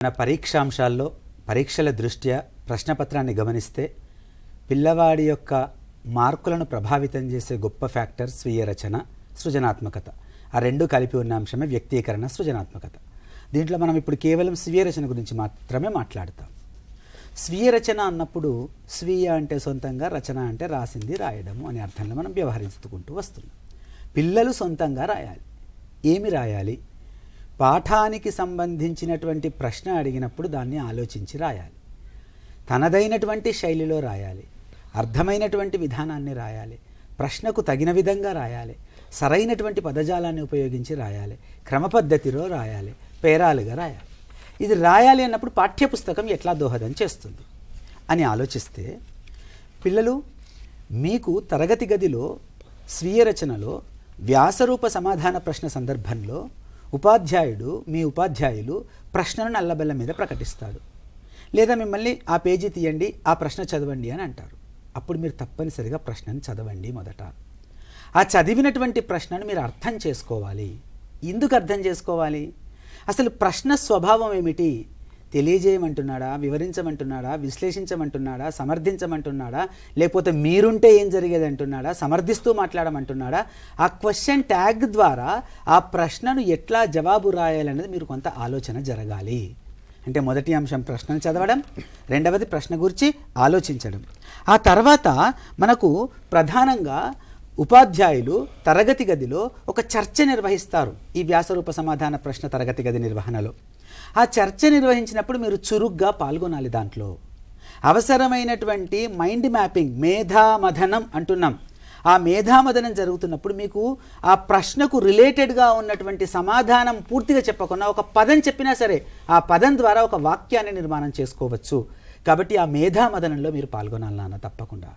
మన పరీక్షాంశాల్లో పరీక్షల దృష్ట్యా ప్రశ్నపత్రాన్ని గమనిస్తే పిల్లవాడి యొక్క మార్కులను ప్రభావితం చేసే గొప్ప ఫ్యాక్టర్ స్వీయ రచన, సృజనాత్మకత. ఆ రెండు కలిపి ఉన్న అంశమే వ్యక్తీకరణ, సృజనాత్మకత. దీంట్లో మనం ఇప్పుడు కేవలం స్వీయ రచన గురించి మాత్రమే మాట్లాడతాం. స్వీయ రచన అన్నప్పుడు స్వీయ అంటే సొంతంగా, రచన అంటే రాసింది, రాయడము అనే అర్థంలో మనం వ్యవహరించుకుంటూ వస్తున్నాం. పిల్లలు సొంతంగా రాయాలి. ఏమి రాయాలి? పాఠానికి సంబంధించినటువంటి ప్రశ్న అడిగినప్పుడు దాన్ని ఆలోచించి రాయాలి. తనదైనటువంటి శైలిలో రాయాలి. అర్థమైనటువంటి విధానాన్ని రాయాలి. ప్రశ్నకు తగిన విధంగా రాయాలి. సరైనటువంటి పదజాలాన్ని ఉపయోగించి రాయాలి. క్రమపద్ధతిలో రాయాలి. పేరాలుగా రాయాలి. ఇది రాయాలి అన్నప్పుడు పాఠ్యపుస్తకం ఎట్లా దోహదం చేస్తుంది అని ఆలోచిస్తే, పిల్లలు మీకు తరగతి గదిలో స్వీయ రచనలో వ్యాసరూప సమాధాన ప్రశ్న సందర్భంలో మీ ఉపాధ్యాయులు ప్రశ్నను నల్లబెల్ల మీద ప్రకటిస్తాడు. లేదా మిమ్మల్ని ఆ పేజీ తీయండి, ఆ ప్రశ్న చదవండి అని అంటారు. అప్పుడు మీరు తప్పనిసరిగా ప్రశ్నను చదవండి. మొదట ఆ చదివినటువంటి ప్రశ్నను మీరు అర్థం చేసుకోవాలి. ఎందుకు అర్థం చేసుకోవాలి? అసలు ప్రశ్న స్వభావం ఏమిటి? తెలియజేయమంటున్నాడా, వివరించమంటున్నాడా, విశ్లేషించమంటున్నాడా, సమర్థించమంటున్నాడా, లేకపోతే మీరుంటే ఏం జరిగేది అంటున్నాడా, సమర్థిస్తూ మాట్లాడమంటున్నాడా? ఆ క్వశ్చన్ ట్యాగ్ ద్వారా ఆ ప్రశ్నను ఎట్లా జవాబు రాయాలనేది మీరు కొంత ఆలోచన జరగాలి. అంటే మొదటి అంశం ప్రశ్నను చదవడం, రెండవది ప్రశ్న గురించి ఆలోచించడం. ఆ తర్వాత మనకు ప్రధానంగా ఉపాధ్యాయులు తరగతి గదిలో ఒక చర్చ నిర్వహిస్తారు. ఈ వ్యాసరూప సమాధాన ప్రశ్న తరగతి గది నిర్వహణలో ఆ చర్చ నిర్వహించినప్పుడు మీరు చురుగ్గా పాల్గొనాలి. దాంట్లో అవసరమైనటువంటి మైండ్ మ్యాపింగ్, మేధామథనం అంటున్నాం. ఆ మేధామథనం జరుగుతున్నప్పుడు మీకు ఆ ప్రశ్నకు రిలేటెడ్గా ఉన్నటువంటి సమాధానం పూర్తిగా చెప్పకుండా ఒక పదం చెప్పినా సరే ఆ పదం ద్వారా ఒక వాక్యాన్ని నిర్మాణం చేసుకోవచ్చు. కాబట్టి ఆ మేధామథనంలో మీరు పాల్గొనాలి నాన్న, తప్పకుండా.